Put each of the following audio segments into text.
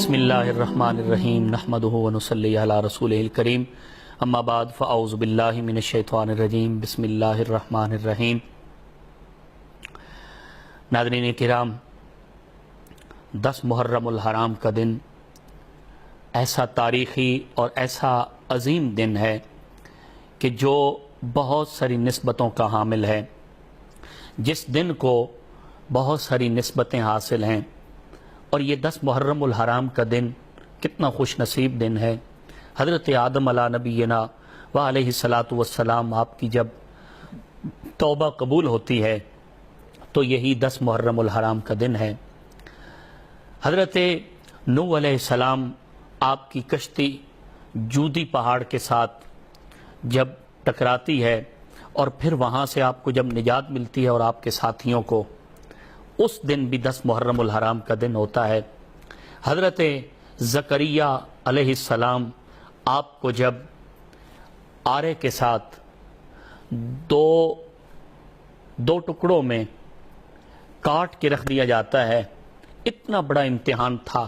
بسم اللہ الرحمن الرحیم نحمدہ ونصلی علی رسولہ الکریم اما بعد فاعوذ باللہ من الشیطان الرجیم بسم اللہ الرحمن الرحیم۔ ناظرین کرام، 10 محرم الحرام کا دن ایسا تاریخی اور ایسا عظیم دن ہے کہ جو بہت ساری نسبتوں کا حامل ہے، جس دن کو بہت ساری نسبتیں حاصل ہیں، اور یہ 10 محرم الحرام کا دن کتنا خوش نصیب دن ہے۔ حضرت آدم علیہ نبینا و علیہ السلام آپ کی جب توبہ قبول ہوتی ہے تو یہی 10 محرم الحرام کا دن ہے۔ حضرت نوح علیہ السلام آپ کی کشتی جودی پہاڑ کے ساتھ جب ٹکراتی ہے اور پھر وہاں سے آپ کو جب نجات ملتی ہے اور آپ کے ساتھیوں کو، اس دن بھی 10 محرم الحرام کا دن ہوتا ہے۔ حضرت زکریہ علیہ السلام آپ کو جب آرے کے ساتھ دو ٹکڑوں میں کاٹ کے رکھ دیا جاتا ہے، اتنا بڑا امتحان تھا،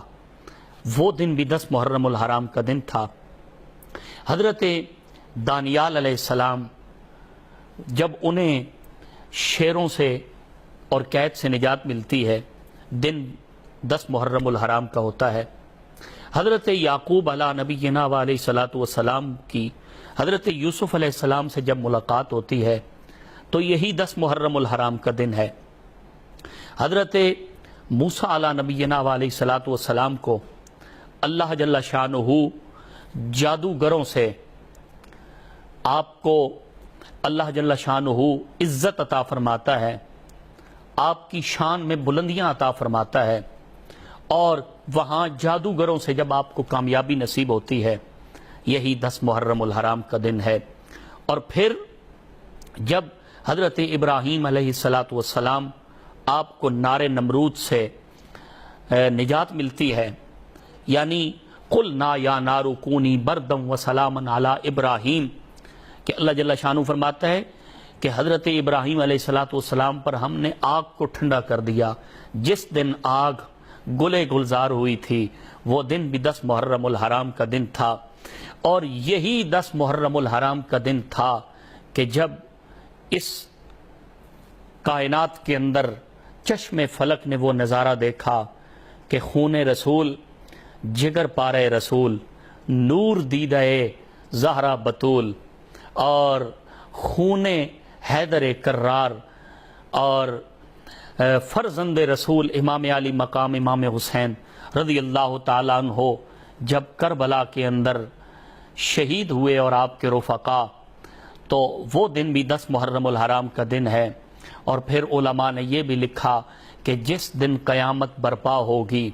وہ دن بھی 10 محرم الحرام کا دن تھا۔ حضرت دانیال علیہ السلام جب انہیں شیروں سے اور قید سے نجات ملتی ہے، دن 10 محرم الحرام کا ہوتا ہے۔ حضرت یعقوب علیہ نبینا و علیہ السلام کی حضرت یوسف علیہ السلام سے جب ملاقات ہوتی ہے تو یہی 10 محرم الحرام کا دن ہے۔ حضرت موسیٰ علیہ نبینا و علیہ السلام کو اللہ جل شانہ جادوگروں سے آپ کو اللہ جل شانہ عزت عطا فرماتا ہے، آپ کی شان میں بلندیاں عطا فرماتا ہے، اور وہاں جادوگروں سے جب آپ کو کامیابی نصیب ہوتی ہے، یہی 10 محرم الحرام کا دن ہے۔ اور پھر جب حضرت ابراہیم علیہ السلام آپ کو نار نمرود سے نجات ملتی ہے، یعنی قلنا یا نار کونی بردم وسلاما علی ابراہیم، کہ اللہ جل شانہ فرماتا ہے کہ حضرت ابراہیم علیہ السلام پر ہم نے آگ کو ٹھنڈا کر دیا۔ جس دن آگ گلے گلزار ہوئی تھی وہ دن بھی 10 محرم الحرام کا دن تھا۔ اور یہی 10 محرم الحرام کا دن تھا کہ جب اس کائنات کے اندر چشم فلک نے وہ نظارہ دیکھا کہ خون رسول، جگر پارے رسول، نور دیدہ زہرا بطول، اور خون حیدر کرار، اور فرزند رسول امام علی مقام امام حسین رضی اللہ تعالیٰ عنہ جب کربلا کے اندر شہید ہوئے اور آپ کے رفقا، تو وہ دن بھی 10 محرم الحرام کا دن ہے۔ اور پھر علماء نے یہ بھی لکھا کہ جس دن قیامت برپا ہوگی،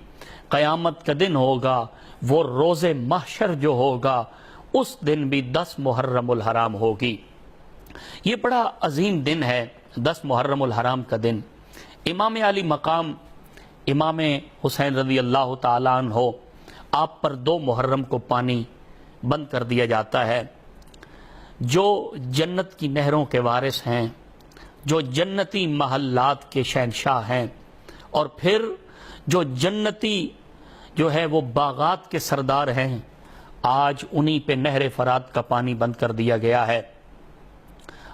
قیامت کا دن ہوگا، وہ روز محشر جو ہوگا، اس دن بھی 10 محرم الحرام ہوگی۔ یہ بڑا عظیم دن ہے 10 محرم الحرام کا دن۔ امام علی مقام امام حسین رضی اللہ تعالیٰ عنہ، آپ پر 2 محرم کو پانی بند کر دیا جاتا ہے۔ جو جنت کی نہروں کے وارث ہیں، جو جنتی محلات کے شہنشاہ ہیں، اور پھر جو جنتی جو ہے وہ باغات کے سردار ہیں، آج انہی پہ نہر فرات کا پانی بند کر دیا گیا ہے۔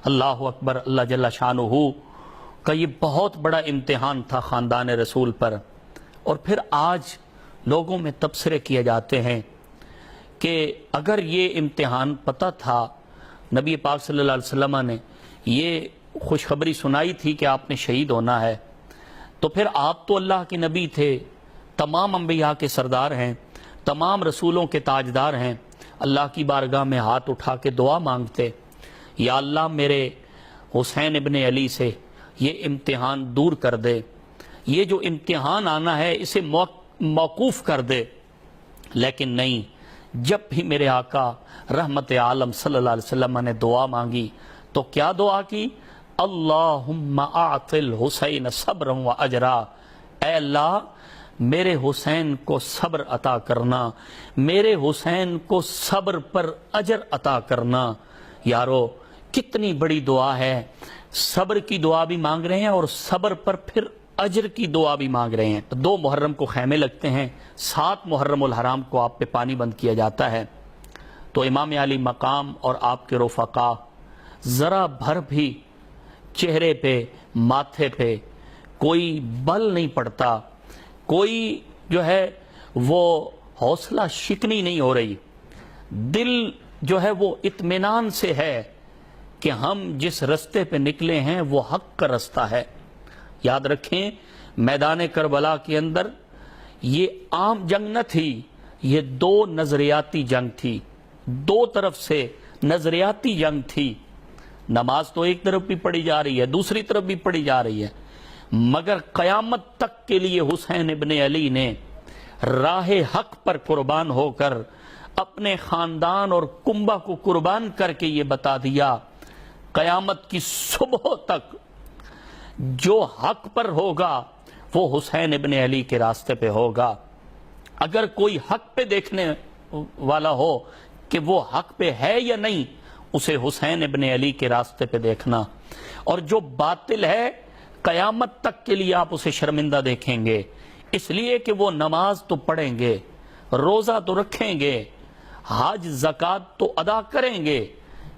اللہ اکبر، اللہ جل شانہ کا یہ بہت بڑا امتحان تھا خاندان رسول پر۔ اور پھر آج لوگوں میں تبصرے کیے جاتے ہیں کہ اگر یہ امتحان پتہ تھا، نبی پاک صلی اللہ علیہ وسلم نے یہ خوشخبری سنائی تھی کہ آپ نے شہید ہونا ہے، تو پھر آپ تو اللہ کے نبی تھے، تمام انبیاء کے سردار ہیں، تمام رسولوں کے تاجدار ہیں، اللہ کی بارگاہ میں ہاتھ اٹھا کے دعا مانگتے، یا اللہ میرے حسین ابن علی سے یہ امتحان دور کر دے، یہ جو امتحان آنا ہے اسے موقوف کر دے۔ لیکن نہیں، جب بھی میرے آقا رحمت عالم صلی اللہ علیہ وسلم نے دعا مانگی تو کیا دعا کی؟ اللہم اعط الحسین صبرا و اجرا، اے اللہ میرے حسین کو صبر عطا کرنا، میرے حسین کو صبر پر اجر عطا کرنا۔ یارو کتنی بڑی دعا ہے، صبر کی دعا بھی مانگ رہے ہیں اور صبر پر پھر اجر کی دعا بھی مانگ رہے ہیں۔ 2 محرم کو خیمے لگتے ہیں، 7 محرم الحرام کو آپ پہ پانی بند کیا جاتا ہے۔ تو امام علی مقام اور آپ کے رفقا ذرا بھر بھی چہرے پہ، ماتھے پہ کوئی بل نہیں پڑتا، کوئی جو ہے وہ حوصلہ شکنی نہیں ہو رہی، دل جو ہے وہ اطمینان سے ہے کہ ہم جس رستے پہ نکلے ہیں وہ حق کا رستہ ہے۔ یاد رکھیں، میدان کربلا کے اندر یہ عام جنگ نہ تھی، یہ 2 نظریاتی جنگ تھی، 2 طرف سے نظریاتی جنگ تھی۔ نماز تو ایک طرف بھی پڑھی جا رہی ہے، دوسری طرف بھی پڑھی جا رہی ہے، مگر قیامت تک کے لیے حسین ابن علی نے راہ حق پر قربان ہو کر اپنے خاندان اور کنبہ کو قربان کر کے یہ بتا دیا، قیامت کی صبح تک جو حق پر ہوگا وہ حسین ابن علی کے راستے پہ ہوگا۔ اگر کوئی حق پہ دیکھنے والا ہو کہ وہ حق پہ ہے یا نہیں، اسے حسین ابن علی کے راستے پہ دیکھنا، اور جو باطل ہے قیامت تک کے لیے آپ اسے شرمندہ دیکھیں گے، اس لیے کہ وہ نماز تو پڑھیں گے، روزہ تو رکھیں گے، حج زکوٰۃ تو ادا کریں گے،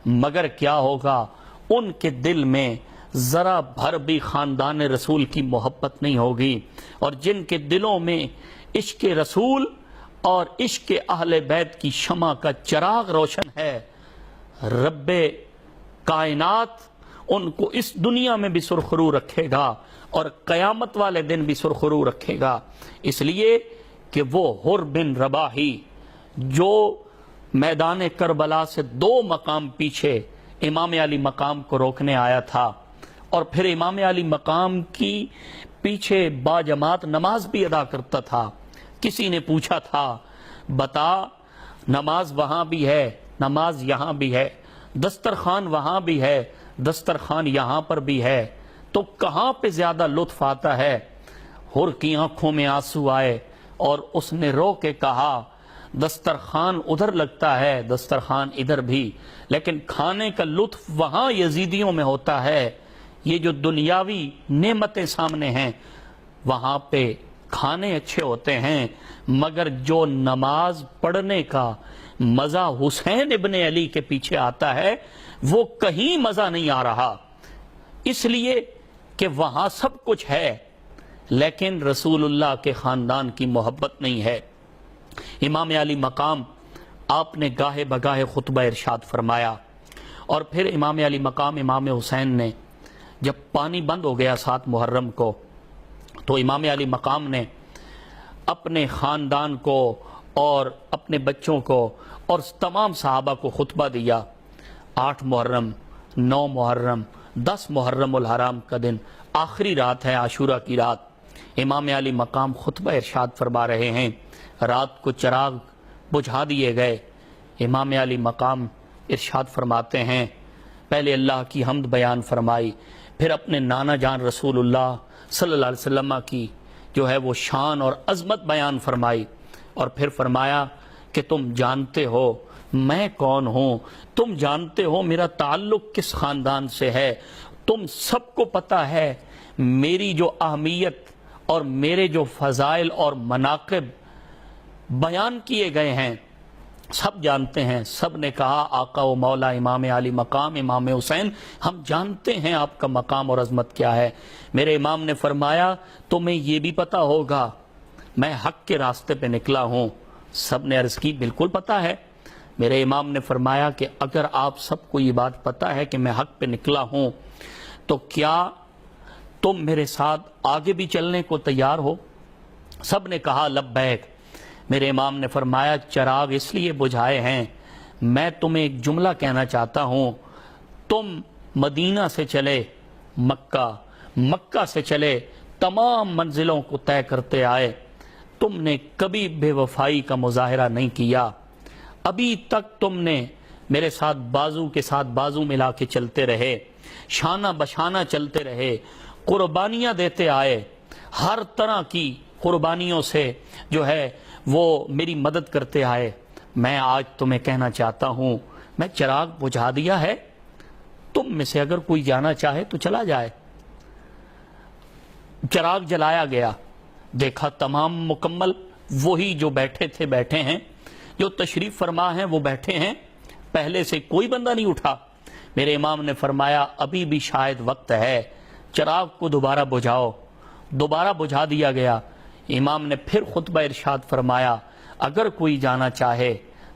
مگر کیا ہوگا، ان کے دل میں ذرا بھر بھی خاندان رسول کی محبت نہیں ہوگی، اور جن کے دلوں میں عشق رسول اور عشق اہل بیت کی شمع کا چراغ روشن ہے، رب کائنات ان کو اس دنیا میں بھی سرخرو رکھے گا اور قیامت والے دن بھی سرخرو رکھے گا، اس لیے کہ وہ حر بن رباحی جو میدان کربلا سے 2 مقام پیچھے امام علی مقام کو روکنے آیا تھا، اور پھر امام علی مقام کی پیچھے باجماعت نماز بھی ادا کرتا تھا۔ کسی نے پوچھا تھا، بتا نماز وہاں بھی ہے، نماز یہاں بھی ہے، دسترخوان وہاں بھی ہے، دسترخوان یہاں پر بھی ہے، تو کہاں پہ زیادہ لطف آتا ہے؟ حر کی آنکھوں میں آنسو آئے اور اس نے رو کے کہا، دسترخوان ادھر لگتا ہے، دسترخوان ادھر بھی، لیکن کھانے کا لطف وہاں یزیدیوں میں ہوتا ہے۔ یہ جو دنیاوی نعمتیں سامنے ہیں وہاں پہ کھانے اچھے ہوتے ہیں، مگر جو نماز پڑھنے کا مزہ حسین ابن علی کے پیچھے آتا ہے وہ کہیں مزہ نہیں آ رہا، اس لیے کہ وہاں سب کچھ ہے لیکن رسول اللہ کے خاندان کی محبت نہیں ہے۔ امام علی مقام آپ نے گاہے بگاہے خطبہ ارشاد فرمایا، اور پھر امام علی مقام امام حسین نے جب پانی بند ہو گیا 7 محرم کو، تو امام علی مقام نے اپنے خاندان کو اور اپنے بچوں کو اور تمام صحابہ کو خطبہ دیا۔ 8 محرم، 9 محرم، 10 محرم الحرام کا دن، آخری رات ہے، عاشورہ کی رات، امام علی مقام خطبہ ارشاد فرما رہے ہیں، رات کو چراغ بجھا دیے گئے، امام علی مقام ارشاد فرماتے ہیں، پہلے اللہ کی حمد بیان فرمائی، پھر اپنے نانا جان رسول اللہ صلی اللہ علیہ وسلم کی جو ہے وہ شان اور عظمت بیان فرمائی، اور پھر فرمایا کہ تم جانتے ہو میں کون ہوں، تم جانتے ہو میرا تعلق کس خاندان سے ہے، تم سب کو پتہ ہے میری جو اہمیت اور میرے جو فضائل اور مناقب بیان کیے گئے ہیں سب جانتے ہیں۔ سب نے کہا آقا و مولا امام علی مقام امام حسین، ہم جانتے ہیں آپ کا مقام اور عظمت کیا ہے۔ میرے امام نے فرمایا تمہیں یہ بھی پتہ ہوگا میں حق کے راستے پہ نکلا ہوں۔ سب نے عرض کی بالکل پتہ ہے۔ میرے امام نے فرمایا کہ اگر آپ سب کو یہ بات پتہ ہے کہ میں حق پہ نکلا ہوں تو کیا تم میرے ساتھ آگے بھی چلنے کو تیار ہو؟ سب نے کہا لبیک۔ میرے امام نے فرمایا چراغ اس لیے بجھائے ہیں، میں تمہیں ایک جملہ کہنا چاہتا ہوں، تم مدینہ سے چلے مکہ، مکہ سے چلے تمام منزلوں کو طے کرتے آئے، تم نے کبھی بے وفائی کا مظاہرہ نہیں کیا، ابھی تک تم نے میرے ساتھ بازو کے ساتھ بازو ملا کے چلتے رہے، شانہ بشانہ چلتے رہے، قربانیاں دیتے آئے، ہر طرح کی قربانیوں سے جو ہے وہ میری مدد کرتے آئے۔ میں آج تمہیں کہنا چاہتا ہوں میں چراغ بجھا دیا ہے، تم میں سے اگر کوئی جانا چاہے تو چلا جائے۔ چراغ جلایا گیا، دیکھا تمام مکمل، وہی جو بیٹھے تھے بیٹھے ہیں، جو تشریف فرما ہیں وہ بیٹھے ہیں، پہلے سے کوئی بندہ نہیں اٹھا۔ میرے امام نے فرمایا ابھی بھی شاید وقت ہے، چراغ کو دوبارہ بجھاؤ۔ دوبارہ بجھا دیا گیا۔ امام نے پھر خطبہ ارشاد فرمایا اگر کوئی جانا چاہے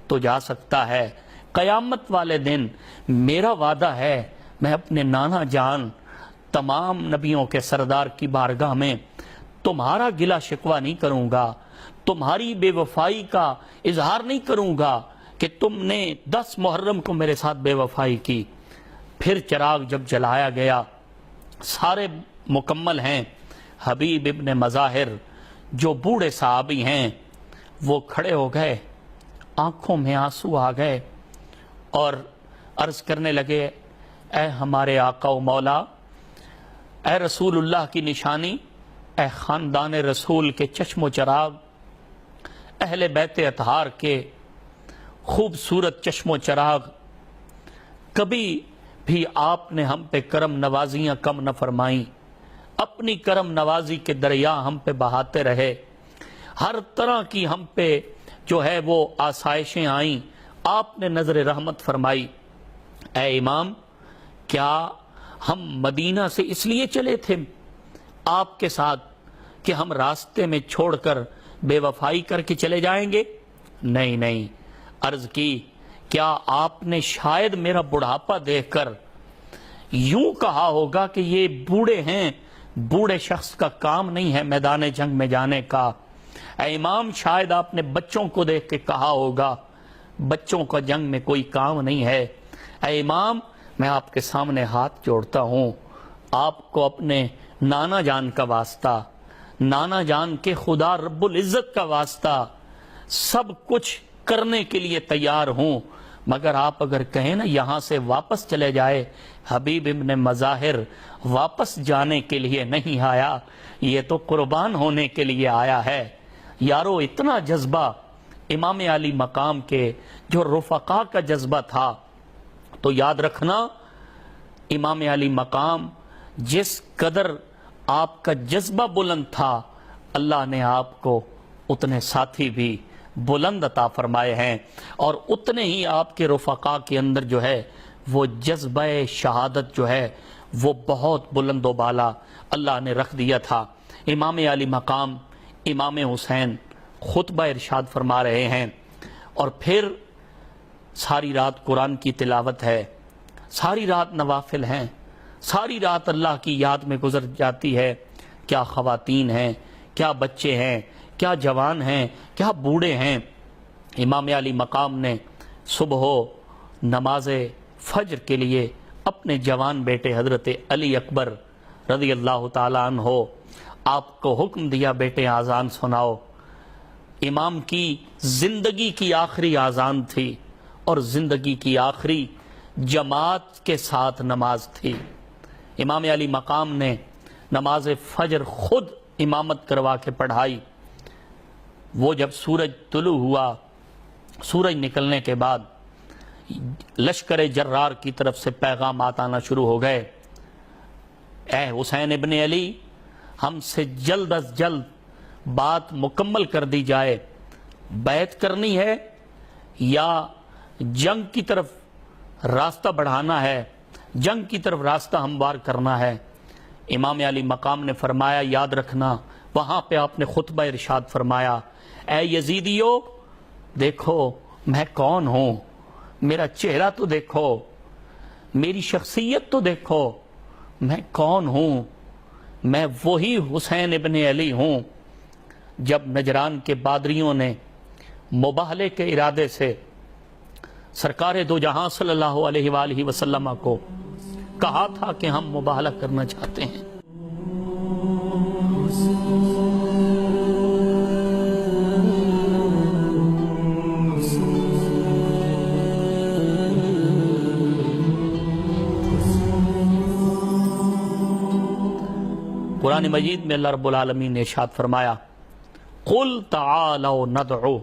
تو جا سکتا ہے، قیامت والے دن میرا وعدہ ہے میں اپنے نانا جان تمام نبیوں کے سردار کی بارگاہ میں تمہارا گلہ شکوہ نہیں کروں گا، تمہاری بے وفائی کا اظہار نہیں کروں گا کہ تم نے 10 محرم کو میرے ساتھ بے وفائی کی۔ پھر چراغ جب جلایا گیا، سارے مکمل ہیں، حبیب ابن مظاہر جو بوڑھے صحابی ہیں وہ کھڑے ہو گئے، آنکھوں میں آنسو آ گئے اور عرض کرنے لگے اے ہمارے آقا و مولا، اے رسول اللہ کی نشانی، اے خاندان رسول کے چشم و چراغ، اہل بیت اطہار کے خوبصورت چشم و چراغ، کبھی بھی آپ نے ہم پہ کرم نوازیاں کم نہ فرمائیں، اپنی کرم نوازی کے دریا ہم پہ بہاتے رہے، ہر طرح کی ہم پہ جو ہے وہ آسائشیں آئیں، آپ نے نظر رحمت فرمائی۔ اے امام، کیا ہم مدینہ سے اس لیے چلے تھے آپ کے ساتھ کہ ہم راستے میں چھوڑ کر بے وفائی کر کے چلے جائیں گے؟ نہیں نہیں۔ عرض کی کیا آپ نے شاید میرا بڑھاپا دیکھ کر یوں کہا ہوگا کہ یہ بوڑھے ہیں، بوڑھے شخص کا کام نہیں ہے میدان جنگ میں جانے کا؟ اے امام، شاید آپ نے بچوں کو دیکھ کے کہا ہوگا بچوں کا جنگ میں کوئی کام نہیں ہے۔ اے امام، میں آپ کے سامنے ہاتھ جوڑتا ہوں، آپ کو اپنے نانا جان کا واسطہ، نانا جان کے خدا رب العزت کا واسطہ سب کچھ کرنے کے لیے تیار ہوں، مگر آپ اگر کہیں نا یہاں سے واپس چلے جائے، حبیب ابن مظاہر واپس جانے کے لیے نہیں آیا، یہ تو قربان ہونے کے لیے آیا ہے۔ یارو، اتنا جذبہ امام علی مقام کے جو رفقا کا جذبہ تھا، تو یاد رکھنا امام علی مقام جس قدر آپ کا جذبہ بلند تھا، اللہ نے آپ کو اتنے ساتھی بھی بلند عطا فرمائے ہیں، اور اتنے ہی آپ کے رفقا کے اندر جو ہے وہ جذبہ شہادت جو ہے وہ بہت بلند و بالا اللہ نے رکھ دیا تھا۔ امام علی مقام امام حسین خطبہ ارشاد فرما رہے ہیں، اور پھر ساری رات قرآن کی تلاوت ہے، ساری رات نوافل ہیں، ساری رات اللہ کی یاد میں گزر جاتی ہے۔ کیا خواتین ہیں، کیا بچے ہیں، کیا جوان ہیں، کیا بوڑھے ہیں۔ امام علی مقام نے صبح نماز فجر کے لیے اپنے جوان بیٹے حضرت علی اکبر رضی اللہ تعالیٰ عنہ آپ کو حکم دیا، بیٹے آذان سناؤ۔ امام کی زندگی کی آخری آذان تھی، اور زندگی کی آخری جماعت کے ساتھ نماز تھی۔ امام علی مقام نے نماز فجر خود امامت کروا کے پڑھائی۔ وہ جب سورج طلوع ہوا، سورج نکلنے کے بعد لشکر جرار کی طرف سے پیغامات آنا شروع ہو گئے، اے حسین ابن علی، ہم سے جلد از جلد بات مکمل کر دی جائے، بیعت کرنی ہے یا جنگ کی طرف راستہ بڑھانا ہے، جنگ کی طرف راستہ ہموار کرنا ہے۔ امام علی مقام نے فرمایا یاد رکھنا، وہاں پہ آپ نے خطبہ ارشاد فرمایا، اے یزیدیو، دیکھو میں کون ہوں، میرا چہرہ تو دیکھو، میری شخصیت تو دیکھو، میں کون ہوں، میں وہی حسین ابن علی ہوں۔ جب نجران کے بادریوں نے مباہلے کے ارادے سے سرکار دو جہاں صلی اللہ علیہ وآلہ وسلم کو کہا تھا کہ ہم مباہلہ کرنا چاہتے ہیں، قرآن مجید میں اللہ رب العالمین نے ارشاد فرمایا، قُلْ تَعَالَوْا نَدْعُ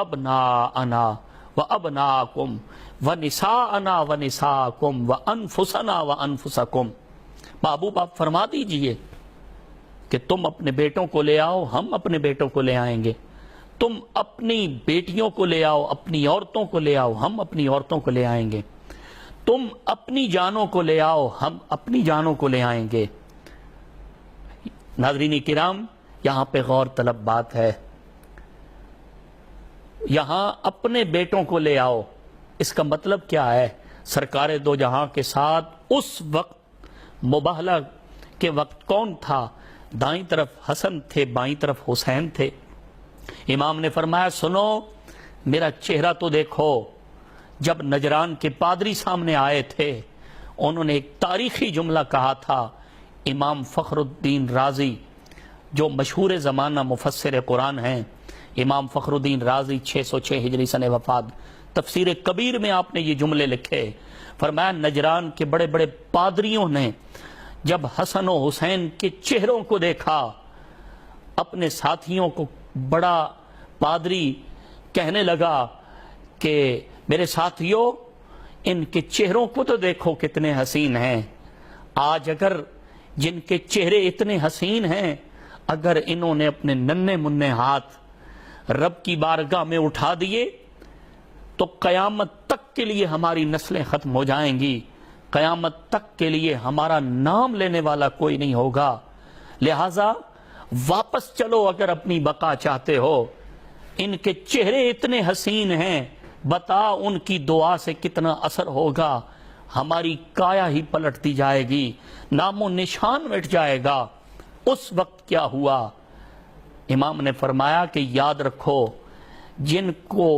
أَبْنَاءَنَا وَأَبْنَاءَكُمْ وَنِسَاءَنَا وَنِسَاءَكُمْ وَأَنفُسَنَا وَأَنفُسَكُمْ۔ محبوب آپ فرما دیجئے کہ تم اپنے بیٹوں کو لے آؤ، ہم اپنے بیٹوں کو لے آئیں گے، تم اپنی بیٹیوں کو لے آؤ، اپنی عورتوں کو لے آؤ، ہم اپنی عورتوں کو لے آئیں گے، تم اپنی جانوں کو لے آؤ، ہم اپنی جانوں کو لے آئیں گے۔ ناظرین کرام، یہاں پہ غور طلب بات ہے، یہاں اپنے بیٹوں کو لے آؤ، اس کا مطلب کیا ہے؟ سرکار دو جہاں کے ساتھ اس وقت مباہلہ کے وقت کون تھا؟ دائیں طرف حسن تھے، بائیں طرف حسین تھے۔ امام نے فرمایا سنو میرا چہرہ تو دیکھو۔ جب نجران کے پادری سامنے آئے تھے، انہوں نے ایک تاریخی جملہ کہا تھا۔ امام فخر الدین رازی جو مشہور زمانہ مفسر قرآن ہیں، امام فخر الدین رازی 606 ہجری سن وفات، تفسیر کبیر میں آپ نے یہ جملے لکھے۔ فرمایا نجران کے بڑے بڑے پادریوں نے جب حسن و حسین کے چہروں کو دیکھا، اپنے ساتھیوں کو بڑا پادری کہنے لگا کہ میرے ساتھیوں ان کے چہروں کو تو دیکھو کتنے حسین ہیں۔ آج اگر جن کے چہرے اتنے حسین ہیں، اگر انہوں نے اپنے ننھے منھے ہاتھ رب کی بارگاہ میں اٹھا دیے تو قیامت تک کے لیے ہماری نسلیں ختم ہو جائیں گی، قیامت تک کے لیے ہمارا نام لینے والا کوئی نہیں ہوگا۔ لہٰذا واپس چلو اگر اپنی بقا چاہتے ہو۔ ان کے چہرے اتنے حسین ہیں، بتا ان کی دعا سے کتنا اثر ہوگا، ہماری کایا ہی پلٹتی جائے گی، نام و نشان مٹ جائے گا۔ اس وقت کیا ہوا؟ امام نے فرمایا کہ یاد رکھو جن کو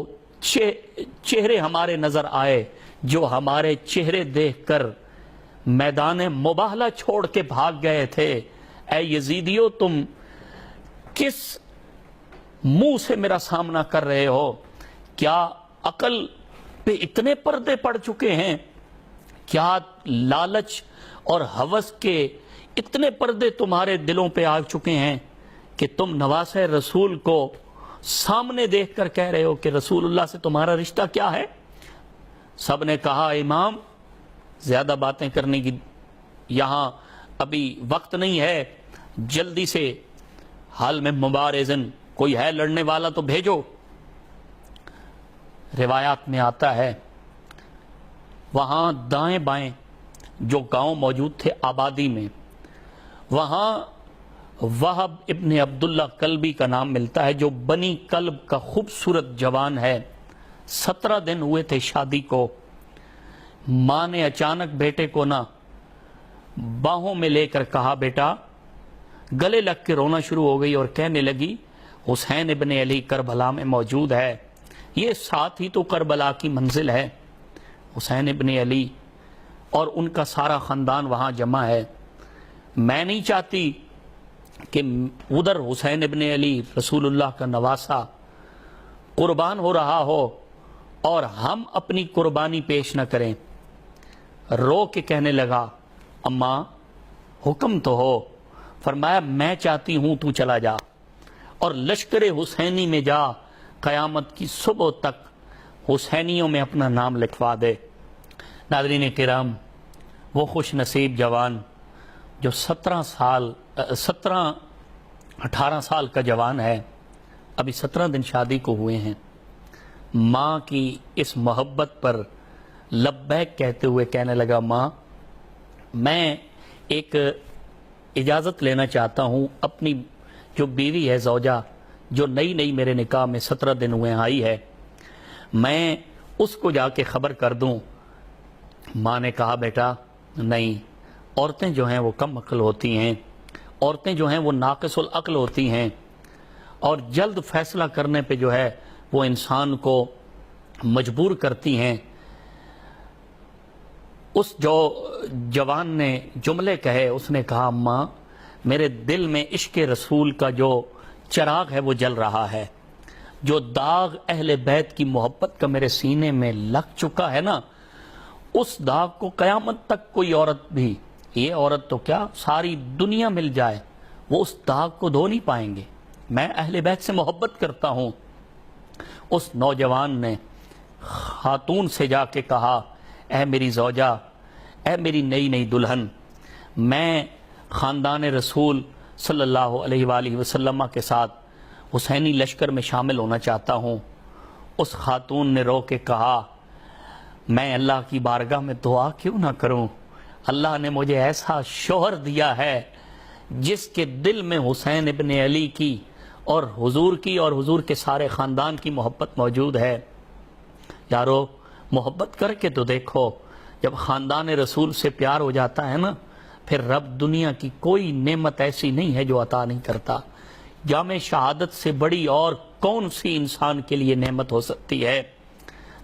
چہرے ہمارے نظر آئے، جو ہمارے چہرے دیکھ کر میدان مباہلہ چھوڑ کے بھاگ گئے تھے، اے یزیدیو تم کس منہ سے میرا سامنا کر رہے ہو؟ کیا عقل پہ اتنے پردے پڑ چکے ہیں؟ کیا لالچ اور ہوس کے اتنے پردے تمہارے دلوں پہ آ چکے ہیں کہ تم نواسہ رسول کو سامنے دیکھ کر کہہ رہے ہو کہ رسول اللہ سے تمہارا رشتہ کیا ہے؟ سب نے کہا امام زیادہ باتیں کرنے کی یہاں ابھی وقت نہیں ہے، جلدی سے حال میں مبارزن کوئی ہے لڑنے والا تو بھیجو۔ روایات میں آتا ہے وہاں دائیں بائیں جو گاؤں موجود تھے آبادی میں، وہاں وہب ابن عبداللہ کلبی کا نام ملتا ہے، جو بنی کلب کا خوبصورت جوان ہے۔ 17 دن ہوئے تھے شادی کو، ماں نے اچانک بیٹے کو نہ باہوں میں لے کر کہا بیٹا، گلے لگ کے رونا شروع ہو گئی اور کہنے لگی حسین ابن علی کربلا میں موجود ہے، یہ ساتھ ہی تو کربلا کی منزل ہے، حسین ابن علی اور ان کا سارا خاندان وہاں جمع ہے، میں نہیں چاہتی کہ ادھر حسین ابن علی رسول اللہ کا نواسہ قربان ہو رہا ہو اور ہم اپنی قربانی پیش نہ کریں۔ رو کے کہنے لگا اماں حکم تو ہو۔ فرمایا میں چاہتی ہوں تو چلا جا اور لشکر حسینی میں جا، قیامت کی صبح تک حسینیوں میں اپنا نام لکھوا دے۔ ناظرین کرام، وہ خوش نصیب جوان جو 18 سال کا جوان ہے، ابھی 17 دن شادی کو ہوئے ہیں، ماں کی اس محبت پر لبیک کہتے ہوئے کہنے لگا ماں میں ایک اجازت لینا چاہتا ہوں، اپنی جو بیوی ہے زوجہ جو نئی میرے نکاح میں 17 دن ہوئے آئی ہے، میں اس کو جا کے خبر کر دوں۔ ماں نے کہا بیٹا نہیں، عورتیں جو ہیں وہ کم عقل ہوتی ہیں، عورتیں جو ہیں وہ ناقص العقل ہوتی ہیں، اور جلد فیصلہ کرنے پہ جو ہے وہ انسان کو مجبور کرتی ہیں۔ اس جو جوان نے جملے کہے، اس نے کہا ماں میرے دل میں عشق رسول کا جو چراغ ہے وہ جل رہا ہے، جو داغ اہل بیت کی محبت کا میرے سینے میں لگ چکا ہے نا، اس داغ کو قیامت تک کوئی عورت بھی، یہ عورت تو کیا ساری دنیا مل جائے، وہ اس داغ کو دھو نہیں پائیں گے، میں اہل بیت سے محبت کرتا ہوں۔ اس نوجوان نے خاتون سے جا کے کہا اے میری زوجہ، اے میری نئی دلہن، میں خاندان رسول صلی اللہ علیہ وآلہ وسلم کے ساتھ حسینی لشکر میں شامل ہونا چاہتا ہوں۔ اس خاتون نے رو کے کہا میں اللہ کی بارگاہ میں دعا کیوں نہ کروں، اللہ نے مجھے ایسا شوہر دیا ہے جس کے دل میں حسین ابن علی کی اور حضور کے سارے خاندان کی محبت موجود ہے۔ یارو محبت کر کے تو دیکھو، جب خاندان رسول سے پیار ہو جاتا ہے نا، پھر رب دنیا کی کوئی نعمت ایسی نہیں ہے جو عطا نہیں کرتا۔ جامع شہادت سے بڑی اور کون سی انسان کے لیے نعمت ہو سکتی ہے؟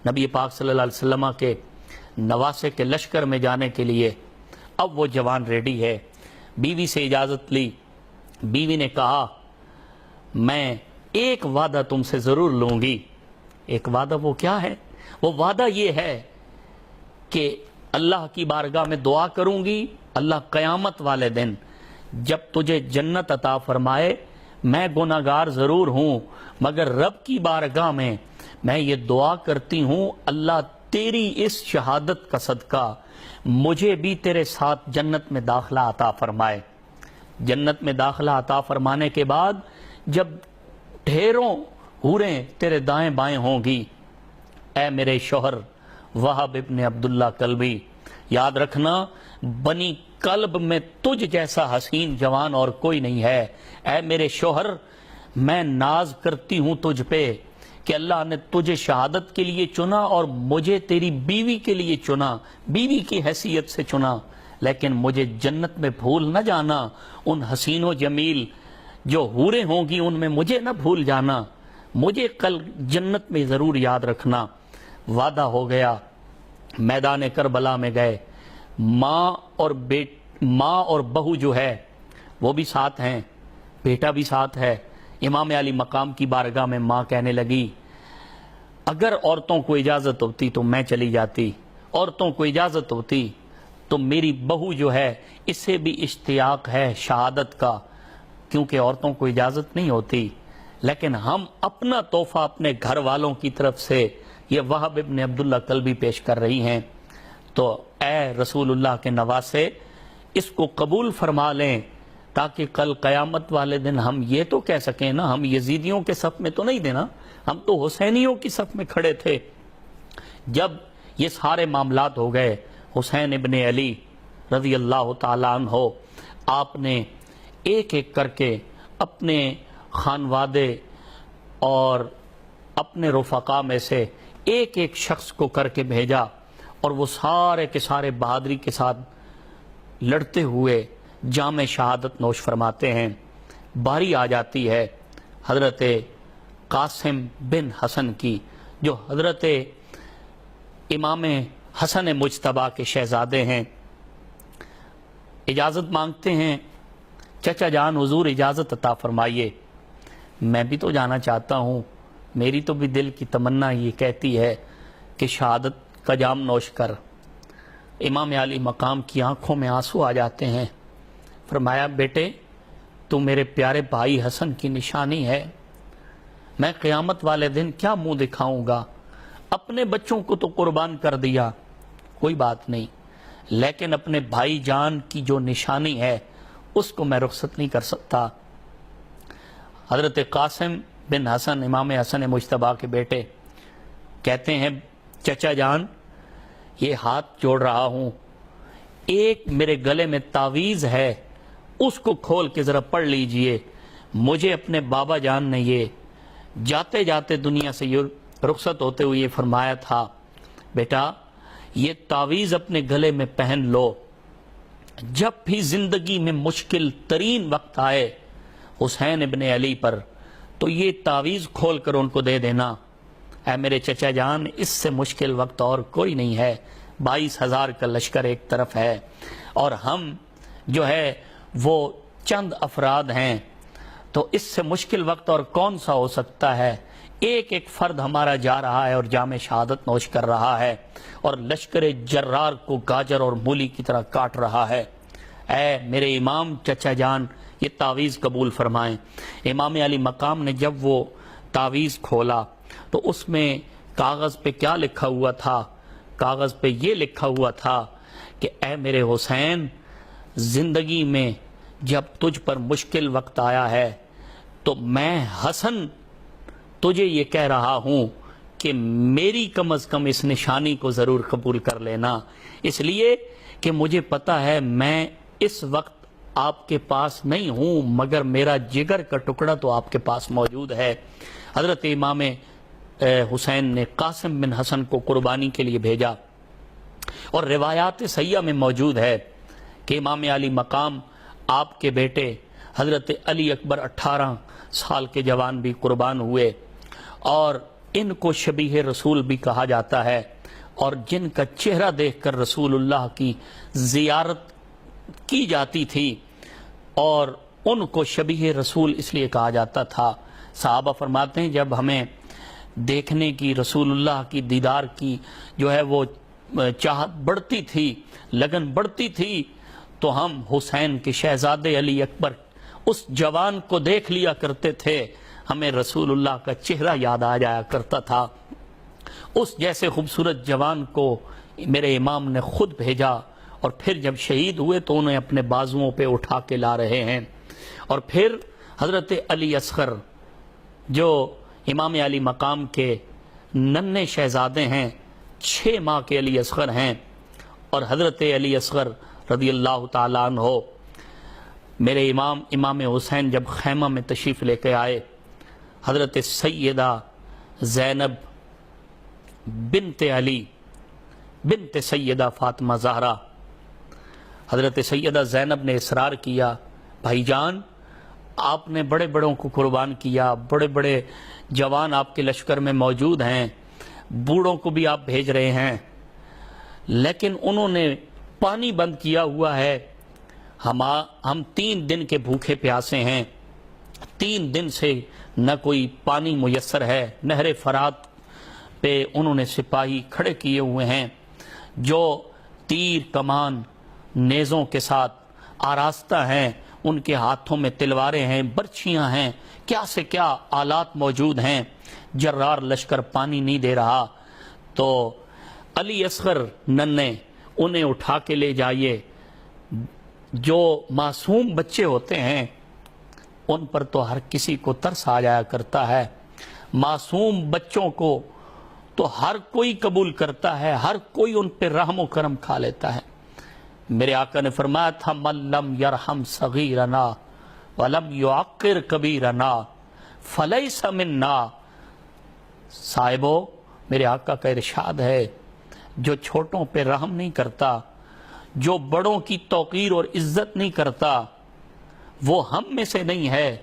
نبی پاک صلی اللہ علیہ وسلم کے نواسے کے لشکر میں جانے کے لیے اب وہ جوان ریڈی ہے۔ بیوی سے اجازت لی، بیوی نے کہا میں ایک وعدہ تم سے ضرور لوں گی۔ ایک وعدہ وہ کیا ہے؟ وہ وعدہ یہ ہے کہ اللہ کی بارگاہ میں دعا کروں گی، اللہ قیامت والے دن جب تجھے جنت عطا فرمائے، میں گناہگار ضرور ہوں مگر رب کی بارگاہ میں یہ دعا کرتی ہوں اللہ تیری اس شہادت کا صدقہ مجھے بھی تیرے ساتھ جنت میں داخلہ عطا فرمائے۔ جنت میں داخلہ عطا فرمانے کے بعد جب ڈھیروں حوریں تیرے دائیں بائیں ہوں گی، اے میرے شوہر وہب ابن عبداللہ کلبی، یاد رکھنا بنی کلب میں تجھ جیسا حسین جوان اور کوئی نہیں ہے۔ اے میرے شوہر میں ناز کرتی ہوں تجھ پہ کہ اللہ نے تجھے شہادت کے لیے چنا اور مجھے تیری بیوی کے لیے چنا، بیوی کی حیثیت سے چنا، لیکن مجھے جنت میں بھول نہ جانا، ان حسین و جمیل جو حوریں ہوں گی ان میں مجھے نہ بھول جانا، مجھے کل جنت میں ضرور یاد رکھنا۔ وعدہ ہو گیا، میدان کربلا میں گئے، ماں اور بہو جو ہے وہ بھی ساتھ ہیں، بیٹا بھی ساتھ ہے۔ امام علی مقام کی بارگاہ میں ماں کہنے لگی اگر عورتوں کو اجازت ہوتی تو میں چلی جاتی، عورتوں کو اجازت ہوتی تو میری بہو جو ہے اسے بھی اشتیاق ہے شہادت کا، کیونکہ عورتوں کو اجازت نہیں ہوتی، لیکن ہم اپنا تحفہ اپنے گھر والوں کی طرف سے یہ وہب ابن عبداللہ کلبی پیش کر رہی ہیں، تو اے رسول اللہ کے نواسے اس کو قبول فرما لیں تاکہ کل قیامت والے دن ہم یہ تو کہہ سکیں نا ہم یزیدیوں کے صف میں تو نہیں دینا، ہم تو حسینیوں کی صف میں کھڑے تھے۔ جب یہ سارے معاملات ہو گئے، حسین ابن علی رضی اللہ تعالیٰ عنہ آپ نے ایک ایک کر کے اپنے خانوادے اور اپنے رفقا میں سے ایک ایک شخص کو کر کے بھیجا، اور وہ سارے کے سارے بہادری کے ساتھ لڑتے ہوئے جام شہادت نوش فرماتے ہیں۔ باری آ جاتی ہے حضرت قاسم بن حسن کی، جو حضرت امام حسن مجتبیٰ کے شہزادے ہیں۔ اجازت مانگتے ہیں، چچا جان حضور اجازت عطا فرمائیے، میں بھی تو جانا چاہتا ہوں، میری تو بھی دل کی تمنا یہ کہتی ہے کہ شہادت کا جام نوش کر۔ امام علی مقام کی آنکھوں میں آنسو آ جاتے ہیں، فرمایا بیٹے تو میرے پیارے بھائی حسن کی نشانی ہے، میں قیامت والے دن کیا منہ دکھاؤں گا، اپنے بچوں کو تو قربان کر دیا کوئی بات نہیں، لیکن اپنے بھائی جان کی جو نشانی ہے اس کو میں رخصت نہیں کر سکتا۔ حضرت قاسم بن حسن امام حسن مجتبیٰ کے بیٹے کہتے ہیں چچا جان یہ ہاتھ جوڑ رہا ہوں، ایک میرے گلے میں تعویذ ہے اس کو کھول کے ذرا پڑھ لیجئے، مجھے اپنے بابا جان نے یہ جاتے جاتے دنیا سے یہ رخصت ہوتے ہوئے یہ فرمایا تھا بیٹا یہ تعویذ اپنے گلے میں پہن لو، جب بھی زندگی میں مشکل ترین وقت آئے حسین ابن علی پر تو یہ تعویذ کھول کر ان کو دے دینا۔ اے میرے چچا جان اس سے مشکل وقت اور کوئی نہیں ہے، 22,000 کا لشکر ایک طرف ہے اور ہم جو ہے وہ چند افراد ہیں، تو اس سے مشکل وقت اور کون سا ہو سکتا ہے؟ ایک ایک فرد ہمارا جا رہا ہے اور جام شہادت نوش کر رہا ہے اور لشکر جرار کو گاجر اور مولی کی طرح کاٹ رہا ہے۔ اے میرے امام چچا جان یہ تعویذ قبول فرمائیں۔ امام علی مقام نے جب وہ تعویذ کھولا تو اس میں کاغذ پہ کیا لکھا ہوا تھا؟ کاغذ پہ یہ لکھا ہوا تھا کہ اے میرے حسین زندگی میں جب تجھ پر مشکل وقت آیا ہے تو میں حسن تجھے یہ کہہ رہا ہوں کہ میری کم از کم اس نشانی کو ضرور قبول کر لینا، اس لیے کہ مجھے پتا ہے میں اس وقت آپ کے پاس نہیں ہوں، مگر میرا جگر کا ٹکڑا تو آپ کے پاس موجود ہے۔ حضرت امام حسین نے قاسم بن حسن کو قربانی کے لیے بھیجا، اور روایات سیہ میں موجود ہے کہ امام علی مقام آپ کے بیٹے حضرت علی اکبر 18 سال کے جوان بھی قربان ہوئے، اور ان کو شبیہ رسول بھی کہا جاتا ہے، اور جن کا چہرہ دیکھ کر رسول اللہ کی زیارت کی جاتی تھی، اور ان کو شبیہ رسول اس لیے کہا جاتا تھا۔ صحابہ فرماتے ہیں جب ہمیں دیکھنے کی، رسول اللہ کی دیدار کی جو ہے وہ چاہت بڑھتی تھی، لگن بڑھتی تھی، تو ہم حسین کے شہزادے علی اکبر اس جوان کو دیکھ لیا کرتے تھے، ہمیں رسول اللہ کا چہرہ یاد آ جایا کرتا تھا۔ اس جیسے خوبصورت جوان کو میرے امام نے خود بھیجا، اور پھر جب شہید ہوئے تو انہیں اپنے بازوؤں پہ اٹھا کے لا رہے ہیں۔ اور پھر حضرت علی اصغر جو امام علی مقام کے ننھے شہزادے ہیں، 6 ماہ کے علی اصغر ہیں، اور حضرت علی اصغر رضی اللہ تعالیٰ عنہ میرے امام حسین جب خیمہ میں تشریف لے کے آئے، حضرت سیدہ زینب بنت علی بنت سیدہ فاطمہ زہرا، حضرت سیدہ زینب نے اصرار کیا، بھائی جان آپ نے بڑے بڑوں کو قربان کیا، بڑے بڑے جوان آپ کے لشکر میں موجود ہیں، بوڑھوں کو بھی آپ بھیج رہے ہیں، لیکن انہوں نے پانی بند کیا ہوا ہے، ہم 3 دن کے بھوکے پیاسے ہیں، 3 دن سے نہ کوئی پانی میسر ہے۔ نہر فرات پہ انہوں نے سپاہی کھڑے کیے ہوئے ہیں جو تیر کمان نیزوں کے ساتھ آراستہ ہیں، ان کے ہاتھوں میں تلواریں ہیں، برچیاں ہیں، کیا سے کیا آلات موجود ہیں، جرار لشکر پانی نہیں دے رہا۔ تو علی اصغر ننھے انہیں اٹھا کے لے جائیے۔ جو معصوم بچے ہوتے ہیں ان پر تو ہر کسی کو ترس آ جایا کرتا ہے، معصوم بچوں کو تو ہر کوئی قبول کرتا ہے، ہر کوئی ان پہ رحم و کرم کھا لیتا ہے۔ میرے آقا نے فرمایا تھا من لم یرحم صغیرنا ولم یعقر کبیرنا فلیس منا۔ صاحبو، میرے آقا کا ارشاد ہے جو چھوٹوں پہ رحم نہیں کرتا، جو بڑوں کی توقیر اور عزت نہیں کرتا، وہ ہم میں سے نہیں ہے۔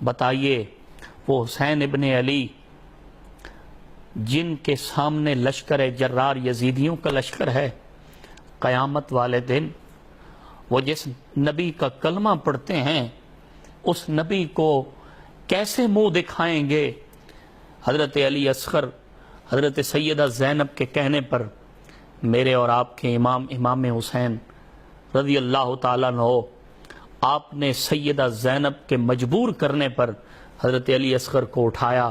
بتائیے وہ حسین ابن علی جن کے سامنے لشکر جرار یزیدیوں کا لشکر ہے، قیامت والے دن وہ جس نبی کا کلمہ پڑھتے ہیں اس نبی کو کیسے منہ دکھائیں گے؟ حضرت علی اصغر حضرت سیدہ زینب کے کہنے پر میرے اور آپ کے امام حسین رضی اللہ تعالیٰ عنہ، آپ نے سیدہ زینب کے مجبور کرنے پر حضرت علی اصغر کو اٹھایا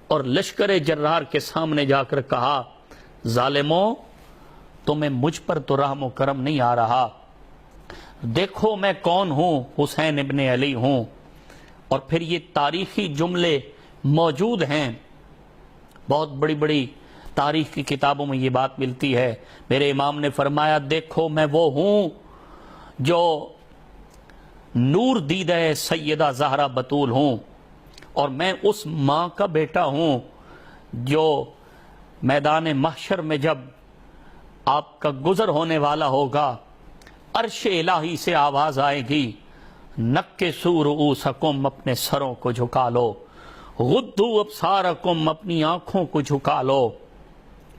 اور لشکر جرار کے سامنے جا کر کہا، ظالموں تمہیں مجھ پر تو رحم و کرم نہیں آ رہا، دیکھو میں کون ہوں، حسین ابن علی ہوں۔ اور پھر یہ تاریخی جملے موجود ہیں، بہت بڑی بڑی تاریخ کی کتابوں میں یہ بات ملتی ہے۔ میرے امام نے فرمایا دیکھو میں وہ ہوں جو نور دیدہ سیدہ زہرا بطول ہوں، اور میں اس ماں کا بیٹا ہوں جو میدان محشر میں جب آپ کا گزر ہونے والا ہوگا، عرش الہی سے آواز آئے گی، نکسوا رؤوسکم، اپنے سروں کو جھکا لو، غضوا ابصارکم، اپنی آنکھوں کو جھکا لو،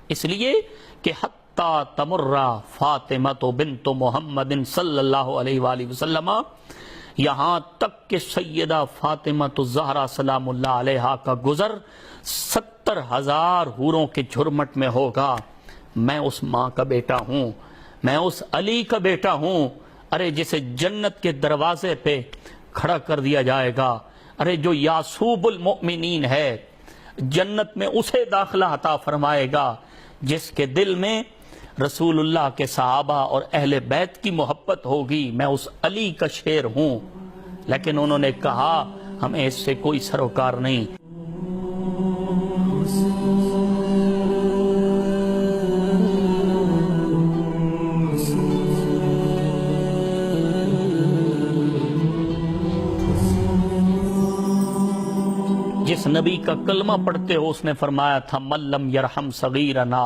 اس لیے کہ حتی تمر فاطمہ بنت محمد صلی اللہ علیہ وآلہ وسلم، یہاں تک کہ سیدہ فاطمہ الزہرا سلام اللہ علیہا کا گزر 70,000 حوروں کے جھرمٹ میں ہوگا۔ میں اس ماں کا بیٹا ہوں، میں اس علی کا بیٹا ہوں، ارے جسے جنت کے دروازے پہ کھڑا کر دیا جائے گا، ارے جو یاسوب المؤمنین ہے، جنت میں اسے داخلہ عطا فرمائے گا جس کے دل میں رسول اللہ کے صحابہ اور اہل بیت کی محبت ہوگی، میں اس علی کا شیر ہوں۔ لیکن انہوں نے کہا ہمیں اس سے کوئی سروکار نہیں۔ جس نبی کا کلمہ پڑھتے ہو اس نے فرمایا تھا من لم یرحم صغیرنا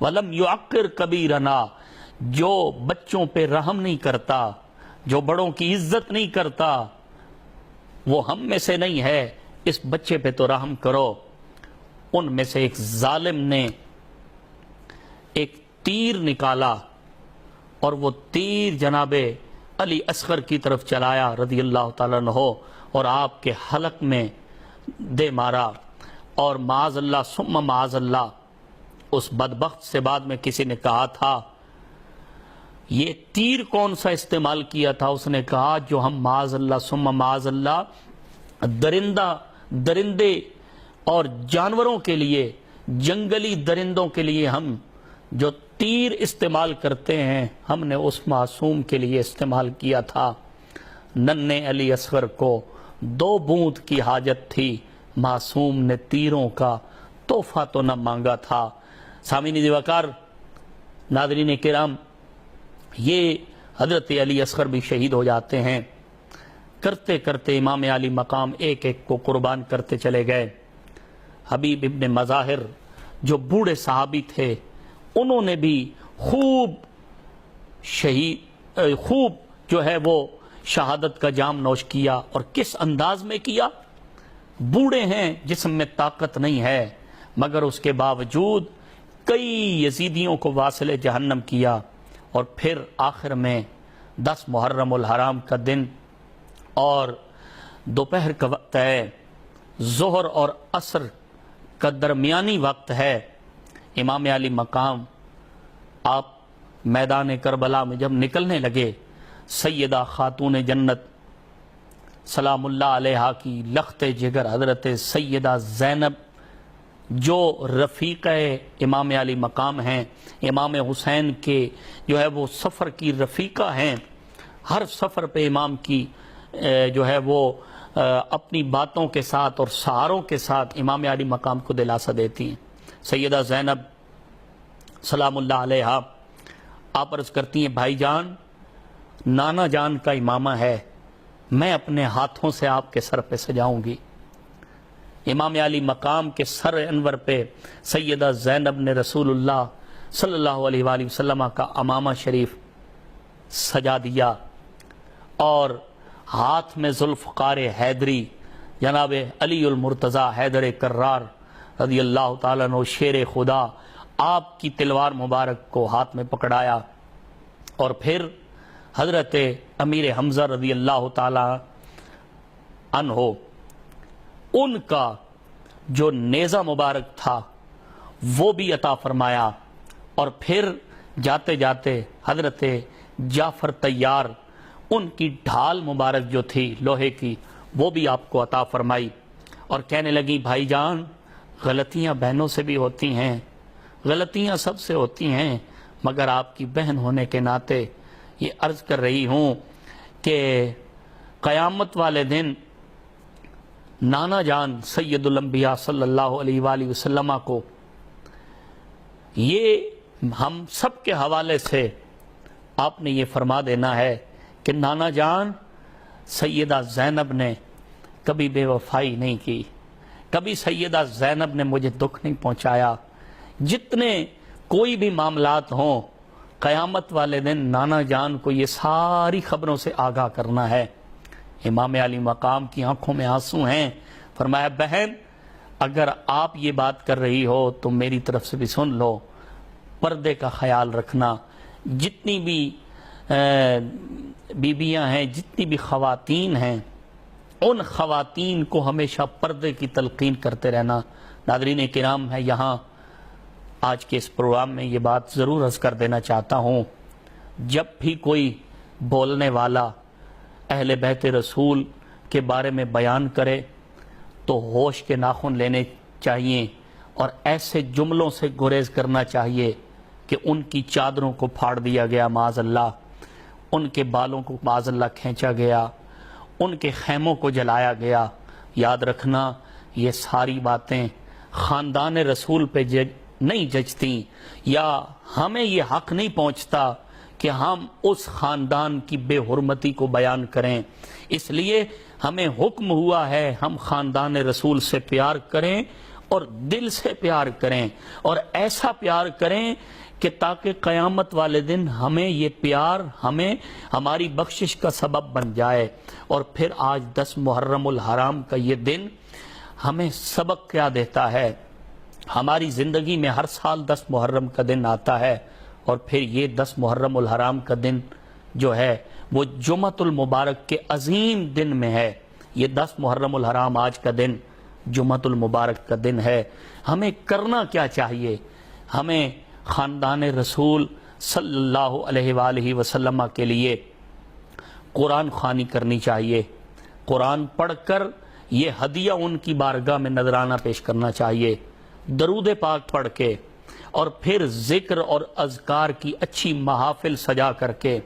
ولم یعقر کبیرنا، جو بچوں پہ رحم نہیں کرتا، جو بڑوں کی عزت نہیں کرتا، وہ ہم میں سے نہیں ہے، اس بچے پہ تو رحم کرو۔ ان میں سے ایک ظالم نے ایک تیر نکالا اور وہ تیر جناب علی اصغر کی طرف چلایا رضی اللہ تعالیٰ عنہ، اور آپ کے حلق میں دے مارا، اور معاذ اللہ ثم معاذ اللہ اس بدبخت سے بعد میں کسی نے کہا تھا یہ تیر کون سا استعمال کیا تھا؟ اس نے کہا جو ہم معاذ اللہ ثم معاذ اللہ درندے اور جانوروں کے لیے، جنگلی درندوں کے لیے ہم جو تیر استعمال کرتے ہیں، ہم نے اس معصوم کے لیے استعمال کیا تھا۔ ننھے علی اصغر کو 2 بوند کی حاجت تھی، معصوم نے تیروں کا تحفہ تو نہ مانگا تھا۔ سامعین وقار، ناظرین کرام، یہ حضرت علی اصغر بھی شہید ہو جاتے ہیں۔ کرتے کرتے امام علی مقام ایک ایک کو قربان کرتے چلے گئے۔ حبیب ابن مظاہر جو بوڑھے صحابی تھے، انہوں نے بھی خوب جو ہے وہ شہادت کا جام نوش کیا، اور کس انداز میں کیا؟ بوڑھے ہیں، جسم میں طاقت نہیں ہے، مگر اس کے باوجود کئی یزیدیوں کو واصل جہنم کیا، اور پھر آخر میں 10 محرم الحرام کا دن اور دوپہر کا وقت ہے، ظہر اور عصر کا درمیانی وقت ہے۔ امام علی مقام آپ میدان کربلا میں جب نکلنے لگے، سیدہ خاتون جنت سلام اللہ علیہا کی لخت جگر حضرت سیدہ زینب، جو رفیقہ امام علی مقام ہیں، امام حسین کے جو ہے وہ سفر کی رفیقہ ہیں، ہر سفر پہ امام کی جو ہے وہ اپنی باتوں کے ساتھ اور سہاروں کے ساتھ امام علی مقام کو دلاسا دیتی ہیں۔ سیدہ زینب سلام اللہ علیہا آپ عرض کرتی ہیں بھائی جان، نانا جان کا امامہ ہے، میں اپنے ہاتھوں سے آپ کے سر پہ سجاؤں گی۔ امام علی مقام کے سر انور پہ سیدہ زینب نے رسول اللہ صلی اللہ علیہ وآلہ وسلم کا امامہ شریف سجا دیا، اور ہاتھ میں ذوالفقار حیدری جناب علی المرتضیٰ حیدر کرار رضی اللہ تعالیٰ عنہ شیر خدا، آپ کی تلوار مبارک کو ہاتھ میں پکڑایا، اور پھر حضرت امیر حمزہ رضی اللہ تعالیٰ عنہ ان کا جو نیزہ مبارک تھا وہ بھی عطا فرمایا، اور پھر جاتے جاتے حضرت جعفر طیار ان کی ڈھال مبارک جو تھی لوہے کی وہ بھی آپ کو عطا فرمائی، اور کہنے لگی بھائی جان غلطیاں بہنوں سے بھی ہوتی ہیں، غلطیاں سب سے ہوتی ہیں، مگر آپ کی بہن ہونے کے ناطے یہ عرض کر رہی ہوں کہ قیامت والے دن نانا جان سید الانبیاء صلی اللہ علیہ وآلہ وسلم کو یہ ہم سب کے حوالے سے آپ نے یہ فرما دینا ہے کہ نانا جان سیدہ زینب نے کبھی بے وفائی نہیں کی، کبھی سیدہ زینب نے مجھے دکھ نہیں پہنچایا۔ جتنے کوئی بھی معاملات ہوں، قیامت والے دن نانا جان کو یہ ساری خبروں سے آگاہ کرنا ہے۔ امام علی مقام کی آنکھوں میں آنسو ہیں، فرمایا بہن اگر آپ یہ بات کر رہی ہو تو میری طرف سے بھی سن لو، پردے کا خیال رکھنا، جتنی بھی بیویاں ہیں، جتنی بھی خواتین ہیں، ان خواتین کو ہمیشہ پردے کی تلقین کرتے رہنا۔ ناظرین کرام ہے، یہاں آج کے اس پروگرام میں یہ بات ضرور عرض کر دینا چاہتا ہوں، جب بھی کوئی بولنے والا اہل بیت رسول کے بارے میں بیان کرے تو ہوش کے ناخن لینے چاہیے، اور ایسے جملوں سے گریز کرنا چاہیے کہ ان کی چادروں کو پھاڑ دیا گیا معاذ اللہ، ان کے بالوں کو معاذ اللہ کھینچا گیا، ان کے خیموں کو جلایا گیا۔ یاد رکھنا یہ ساری باتیں خاندان رسول پہ نہیں جچتی، یا ہمیں یہ حق نہیں پہنچتا کہ ہم اس خاندان کی بے حرمتی کو بیان کریں۔ اس لیے ہمیں حکم ہوا ہے ہم خاندان رسول سے پیار کریں اور دل سے پیار کریں، اور ایسا پیار کریں کہ تاکہ قیامت والے دن ہمیں یہ پیار ہماری بخشش کا سبب بن جائے۔ اور پھر آج 10 محرم الحرام کا یہ دن ہمیں سبق کیا دیتا ہے؟ ہماری زندگی میں ہر سال 10 محرم کا دن آتا ہے، اور پھر یہ 10 محرم الحرام کا دن جو ہے وہ جمعۃ المبارک کے عظیم دن میں ہے۔ یہ 10 محرم الحرام آج کا دن جمعۃ المبارک کا دن ہے۔ ہمیں کرنا کیا چاہیے؟ ہمیں خاندان رسول صلی اللہ علیہ وآلہ وسلم کے لیے قرآن خوانی کرنی چاہیے۔ قرآن پڑھ کر یہ ہدیہ ان کی بارگاہ میں نذرانہ پیش کرنا چاہیے، درود پاک پڑھ کے، اور پھر ذکر اور اذکار کی اچھی محافل سجا کر کے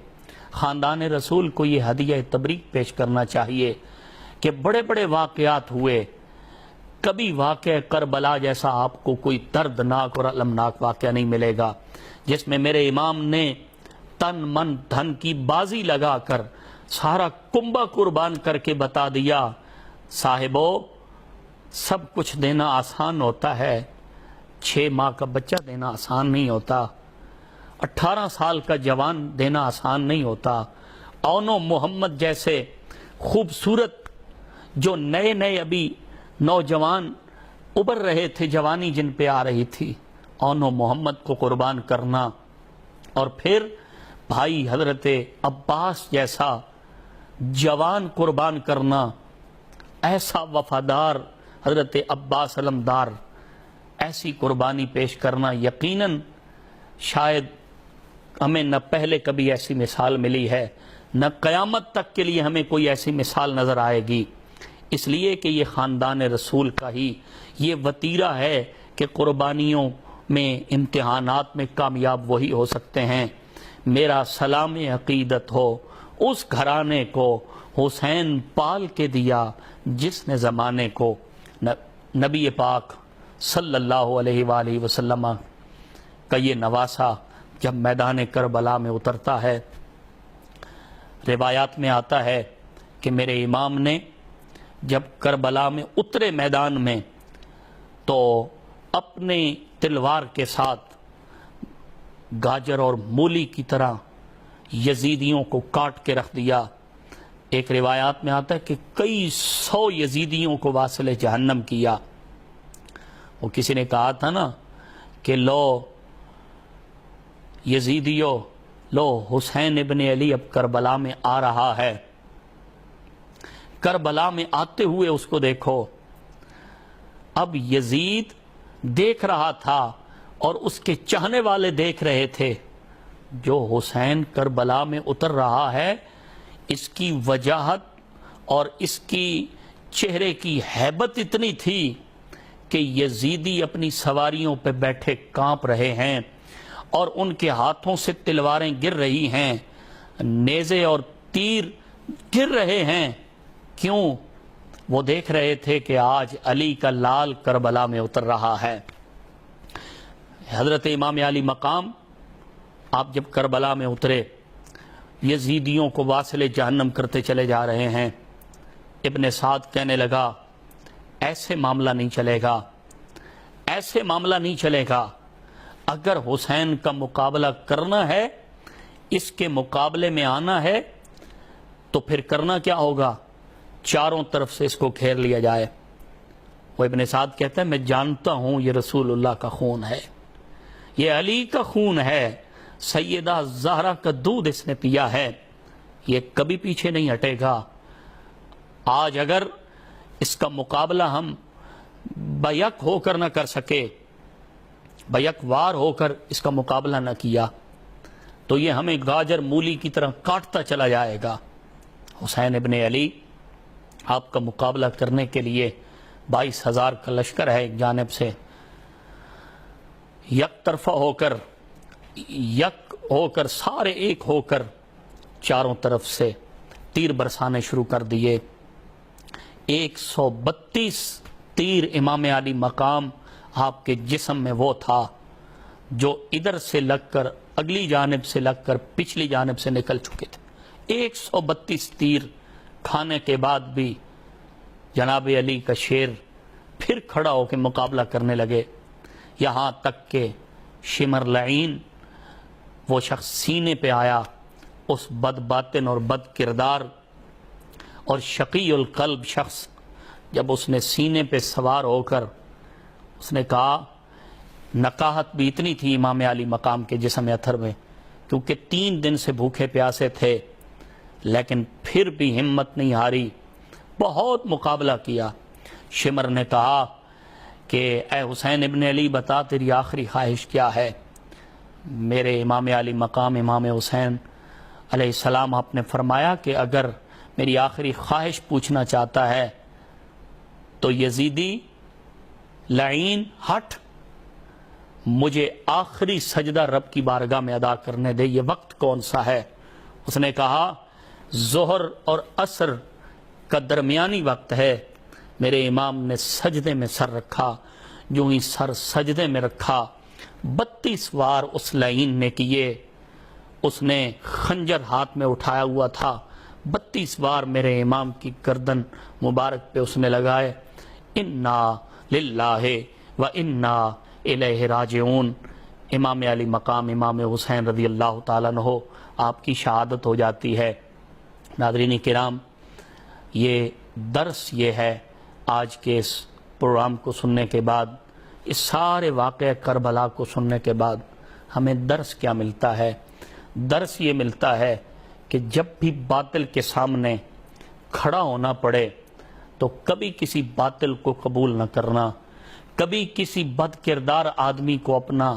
خاندان رسول کو یہ ہدیہ تبریک پیش کرنا چاہیے کہ بڑے بڑے واقعات ہوئے، کبھی واقعہ کربلا جیسا آپ کو کوئی دردناک اور المناک واقعہ نہیں ملے گا جس میں میرے امام نے تن من دھن کی بازی لگا کر سارا کنبہ قربان کر کے بتا دیا، صاحبو سب کچھ دینا آسان ہوتا ہے، 6 ماہ کا بچہ دینا آسان نہیں ہوتا، 18 سال کا جوان دینا آسان نہیں ہوتا۔ اونو محمد جیسے خوبصورت جو نئے نئے ابھی نوجوان ابھر رہے تھے، جوانی جن پہ آ رہی تھی، اونو محمد کو قربان کرنا، اور پھر بھائی حضرت عباس جیسا جوان قربان کرنا، ایسا وفادار حضرت عباس علمدار، ایسی قربانی پیش کرنا، یقیناً شاید ہمیں نہ پہلے کبھی ایسی مثال ملی ہے، نہ قیامت تک کے لیے ہمیں کوئی ایسی مثال نظر آئے گی۔ اس لیے کہ یہ خاندان رسول کا ہی یہ وتیرہ ہے کہ قربانیوں میں، امتحانات میں کامیاب وہی ہو سکتے ہیں۔ میرا سلام عقیدت ہو اس گھرانے کو حسین پال کے دیا جس نے زمانے کو نبی پاک صلی اللہ علیہ وآلہ وسلم کا یہ نواسا جب میدان کربلا میں اترتا ہے۔ روایات میں آتا ہے کہ میرے امام نے جب کربلا میں اترے میدان میں تو اپنے تلوار کے ساتھ گاجر اور مولی کی طرح یزیدیوں کو کاٹ کے رکھ دیا۔ ایک روایات میں آتا ہے کہ کئی 100 یزیدیوں کو واصل جہنم کیا۔ وہ کسی نے کہا تھا نا کہ لو یزیدیو، لو حسین ابن علی اب کربلا میں آ رہا ہے، کربلا میں آتے ہوئے اس کو دیکھو۔ اب یزید دیکھ رہا تھا اور اس کے چاہنے والے دیکھ رہے تھے، جو حسین کربلا میں اتر رہا ہے اس کی وجاہت اور اس کی چہرے کی ہیبت اتنی تھی کہ یزیدی اپنی سواریوں پہ بیٹھے کانپ رہے ہیں، اور ان کے ہاتھوں سے تلواریں گر رہی ہیں، نیزے اور تیر گر رہے ہیں۔ کیوں؟ وہ دیکھ رہے تھے کہ آج علی کا لال کربلا میں اتر رہا ہے۔ حضرت امام علی مقام آپ جب کربلا میں اترے، یزیدیوں کو واصل جہنم کرتے چلے جا رہے ہیں۔ ابن سعد کہنے لگا ایسے معاملہ نہیں چلے گا، ایسے معاملہ نہیں چلے گا۔ اگر حسین کا مقابلہ کرنا ہے، اس کے مقابلے میں آنا ہے، تو پھر کرنا کیا ہوگا؟ چاروں طرف سے اس کو گھیر لیا جائے۔ وہ ابن سعد کہتا ہے میں جانتا ہوں یہ رسول اللہ کا خون ہے، یہ علی کا خون ہے، سیدہ زہرا کا دودھ اس نے پیا ہے، یہ کبھی پیچھے نہیں ہٹے گا۔ آج اگر اس کا مقابلہ ہم بیک ہو کر نہ کر سکے، بیک وار ہو کر اس کا مقابلہ نہ کیا، تو یہ ہمیں گاجر مولی کی طرح کاٹتا چلا جائے گا۔ حسین ابن علی آپ کا مقابلہ کرنے کے لیے 22,000 کا لشکر ہے ایک جانب سے، یک طرفہ ہو کر، یک ہو کر، سارے ایک ہو کر چاروں طرف سے تیر برسانے شروع کر دیے۔ 132 تیر امام علی مقام آپ کے جسم میں وہ تھا جو ادھر سے لگ کر اگلی جانب سے لگ کر پچھلی جانب سے نکل چکے تھے۔ 132 تیر کھانے کے بعد بھی جناب علی کا شیر پھر کھڑا ہو کے مقابلہ کرنے لگے، یہاں تک کہ شمر لعین وہ شخص سینے پہ آیا، اس بد باطن اور بد کردار اور شقی القلب شخص جب اس نے سینے پہ سوار ہو کر اس نے کہا، نقاہت بھی اتنی تھی امام علی مقام کے جسم اطہر میں، کیونکہ 3 دن سے بھوکے پیاسے تھے، لیکن پھر بھی ہمت نہیں ہاری، بہت مقابلہ کیا۔ شمر نے کہا کہ اے حسین ابن علی، بتا تیری آخری خواہش کیا ہے؟ میرے امام علی مقام امام حسین علیہ السلام آپ نے فرمایا کہ اگر میری آخری خواہش پوچھنا چاہتا ہے تو یزیدی لعین ہٹ، مجھے آخری سجدہ رب کی بارگاہ میں ادا کرنے دے۔ یہ وقت کون سا ہے؟ اس نے کہا ظہر اور عصر کا درمیانی وقت ہے۔ میرے امام نے سجدے میں سر رکھا، جو ہی سر سجدے میں رکھا 32 وار اس لعین نے کیے، اس نے خنجر ہاتھ میں اٹھایا ہوا تھا، 32 وار میرے امام کی گردن مبارک پہ اس نے لگائے۔ انا للہ و انا الیہ راجعون۔ امام علی مقام امام حسین رضی اللہ تعالیٰ عنہ آپ کی شہادت ہو جاتی ہے۔ ناظرین کرام، یہ درس یہ ہے آج کے اس پروگرام کو سننے کے بعد، اس سارے واقعہ کربلا کو سننے کے بعد ہمیں درس کیا ملتا ہے؟ درس یہ ملتا ہے کہ جب بھی باطل کے سامنے کھڑا ہونا پڑے تو کبھی کسی باطل کو قبول نہ کرنا، کبھی کسی بد کردار آدمی کو اپنا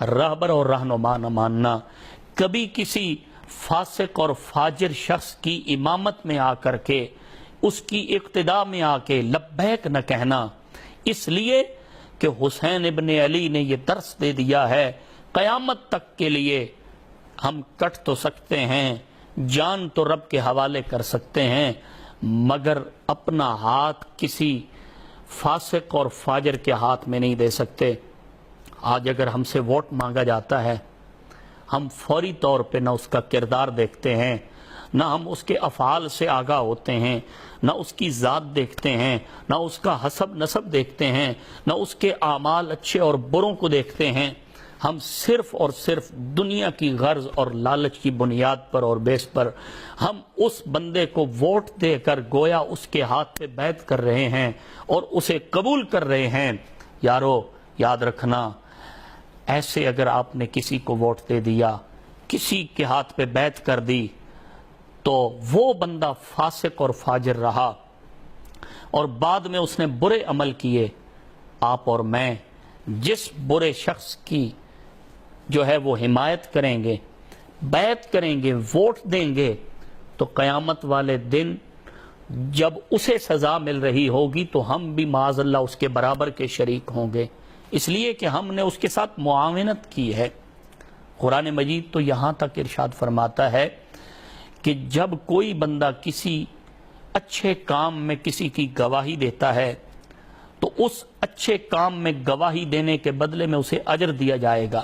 رہبر اور رہنما نہ ماننا، کبھی کسی فاسق اور فاجر شخص کی امامت میں آ کر کے، اس کی اقتداء میں آ کے لبیک نہ کہنا، اس لیے کہ حسین ابن علی نے یہ درس دے دیا ہے قیامت تک کے لیے ہم کٹ تو سکتے ہیں، جان تو رب کے حوالے کر سکتے ہیں، مگر اپنا ہاتھ کسی فاسق اور فاجر کے ہاتھ میں نہیں دے سکتے۔ آج اگر ہم سے ووٹ مانگا جاتا ہے، ہم فوری طور پہ نہ اس کا کردار دیکھتے ہیں، نہ ہم اس کے افعال سے آگاہ ہوتے ہیں، نہ اس کی ذات دیکھتے ہیں، نہ اس کا حسب نسب دیکھتے ہیں، نہ اس کے اعمال اچھے اور بروں کو دیکھتے ہیں۔ ہم صرف اور صرف دنیا کی غرض اور لالچ کی بنیاد پر اور بیس پر ہم اس بندے کو ووٹ دے کر گویا اس کے ہاتھ پہ بیعت کر رہے ہیں اور اسے قبول کر رہے ہیں۔ یارو یاد رکھنا، ایسے اگر آپ نے کسی کو ووٹ دے دیا، کسی کے ہاتھ پہ بیعت کر دی، تو وہ بندہ فاسق اور فاجر رہا اور بعد میں اس نے برے عمل کیے، آپ اور میں جس برے شخص کی جو ہے وہ حمایت کریں گے، بیعت کریں گے، ووٹ دیں گے، تو قیامت والے دن جب اسے سزا مل رہی ہوگی تو ہم بھی معاذ اللہ اس کے برابر کے شریک ہوں گے، اس لیے کہ ہم نے اس کے ساتھ معاونت کی ہے۔ قرآن مجید تو یہاں تک ارشاد فرماتا ہے کہ جب کوئی بندہ کسی اچھے کام میں کسی کی گواہی دیتا ہے تو اس اچھے کام میں گواہی دینے کے بدلے میں اسے اجر دیا جائے گا۔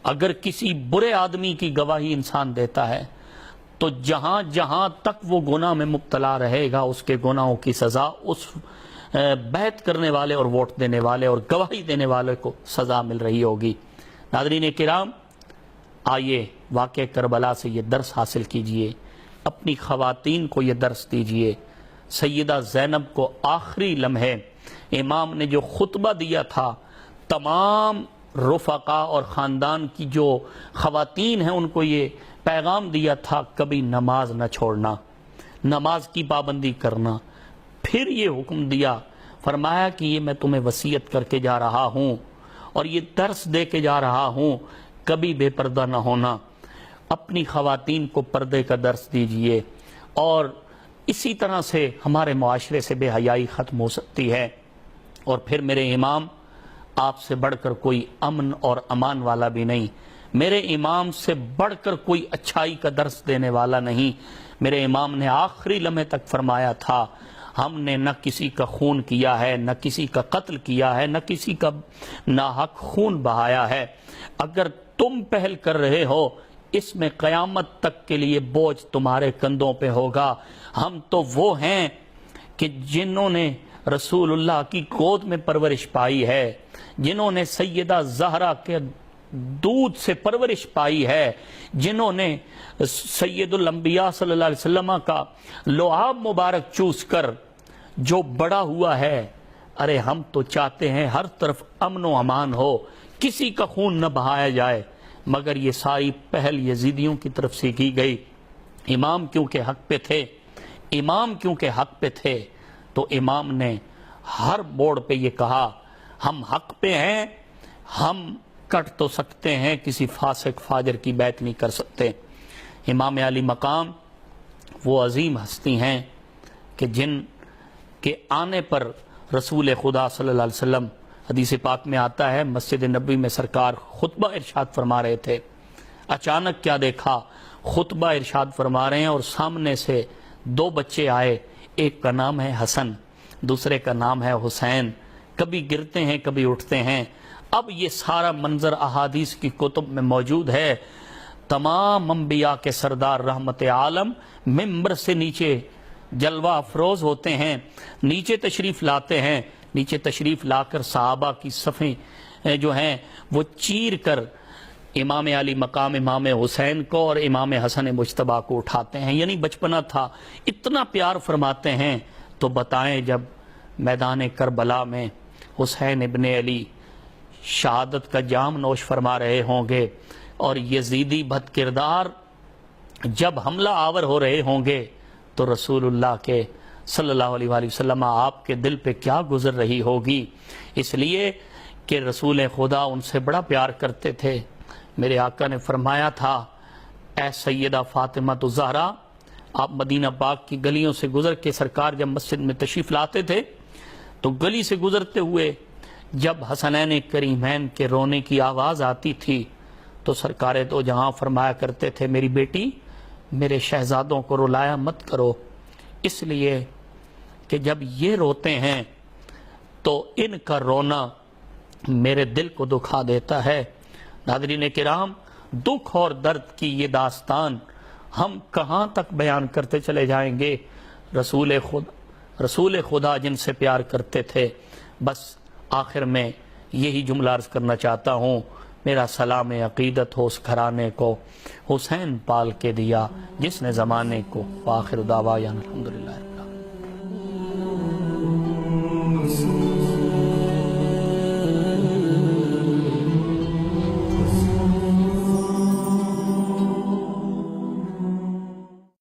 اگر کسی برے آدمی کی گواہی انسان دیتا ہے تو جہاں جہاں تک وہ گناہ میں مبتلا رہے گا، اس کے گناہوں کی سزا اس بیعت کرنے والے اور ووٹ دینے والے اور گواہی دینے والے کو سزا مل رہی ہوگی۔ ناظرین کرام، آئیے واقعہ کربلا سے یہ درس حاصل کیجئے، اپنی خواتین کو یہ درس دیجئے۔ سیدہ زینب کو آخری لمحے امام نے جو خطبہ دیا تھا، تمام رفقا اور خاندان کی جو خواتین ہیں ان کو یہ پیغام دیا تھا، کبھی نماز نہ چھوڑنا، نماز کی پابندی کرنا۔ پھر یہ حکم دیا، فرمایا کہ یہ میں تمہیں وصیت کر کے جا رہا ہوں اور یہ درس دے کے جا رہا ہوں، کبھی بے پردہ نہ ہونا، اپنی خواتین کو پردے کا درس دیجئے، اور اسی طرح سے ہمارے معاشرے سے بے حیائی ختم ہو سکتی ہے۔ اور پھر میرے امام آپ سے بڑھ کر کوئی امن اور امان والا بھی نہیں، میرے امام سے بڑھ کر کوئی اچھائی کا درس دینے والا نہیں۔ میرے امام نے آخری لمحے تک فرمایا تھا، ہم نے نہ کسی کا خون کیا ہے، نہ کسی کا قتل کیا ہے، نہ کسی کا ناحق خون بہایا ہے۔ اگر تم پہل کر رہے ہو، اس میں قیامت تک کے لیے بوجھ تمہارے کندھوں پہ ہوگا۔ ہم تو وہ ہیں کہ جنہوں نے رسول اللہ کی گود میں پرورش پائی ہے، جنہوں نے سیدہ زہرا کے دودھ سے پرورش پائی ہے، جنہوں نے سید الانبیاء صلی اللہ علیہ وسلم کا لعاب مبارک چوس کر جو بڑا ہوا ہے۔ ارے ہم تو چاہتے ہیں ہر طرف امن و امان ہو، کسی کا خون نہ بہایا جائے، مگر یہ ساری پہل یزیدیوں کی طرف سے کی گئی۔ امام کیونکہ حق پہ تھے، امام کیونکہ حق پہ تھے، تو امام نے ہر موڑ پہ یہ کہا، ہم حق پہ ہیں، ہم کٹ تو سکتے ہیں، کسی فاسق فاجر کی بیعت نہیں کر سکتے۔ امام علی مقام وہ عظیم ہستی ہیں کہ جن کے آنے پر رسول خدا صلی اللہ علیہ وسلم، حدیث پاک میں آتا ہے، مسجد نبوی میں سرکار خطبہ ارشاد فرما رہے تھے، اچانک کیا دیکھا، خطبہ ارشاد فرما رہے ہیں اور سامنے سے دو بچے آئے، ایک کا نام ہے حسن، دوسرے کا نام ہے حسین، کبھی گرتے ہیں کبھی اٹھتے ہیں۔ اب یہ سارا منظر احادیث کی کتب میں موجود ہے۔ تمام انبیاء کے سردار رحمت عالم ممبر سے نیچے جلوہ افروز ہوتے ہیں، نیچے تشریف لاتے ہیں، نیچے تشریف لا کر صحابہ کی صفیں جو ہیں وہ چیر کر امام علی مقام امام حسین کو اور امام حسن مجتبیٰ کو اٹھاتے ہیں۔ یعنی بچپنا تھا، اتنا پیار فرماتے ہیں۔ تو بتائیں جب میدان کربلا میں حسین ابن علی شہادت کا جام نوش فرما رہے ہوں گے اور یزیدی بد کردار جب حملہ آور ہو رہے ہوں گے، تو رسول اللہ کے صلی اللہ علیہ وآلہ وسلم آپ کے دل پہ کیا گزر رہی ہوگی؟ اس لیے کہ رسول خدا ان سے بڑا پیار کرتے تھے۔ میرے آقا نے فرمایا تھا، اے سیدہ فاطمہ الزہرا، آپ مدینہ پاک کی گلیوں سے گزر کے سرکار جب مسجد میں تشریف لاتے تھے تو گلی سے گزرتے ہوئے جب حسنین کریمین کے رونے کی آواز آتی تھی تو سرکار تو جہاں فرمایا کرتے تھے، میری بیٹی میرے شہزادوں کو رلایا مت کرو، اس لیے کہ جب یہ روتے ہیں تو ان کا رونا میرے دل کو دکھا دیتا ہے۔ ناظرین کرام، دکھ اور درد کی یہ داستان ہم کہاں تک بیان کرتے چلے جائیں گے؟ رسول خدا جن سے پیار کرتے تھے، بس آخر میں یہی جملہ عرض کرنا چاہتا ہوں، میرا سلام عقیدت ہو اس گھرانے کو، حسین پال کے دیا جس نے زمانے کو۔ وآخر دعوانا الحمدللہ۔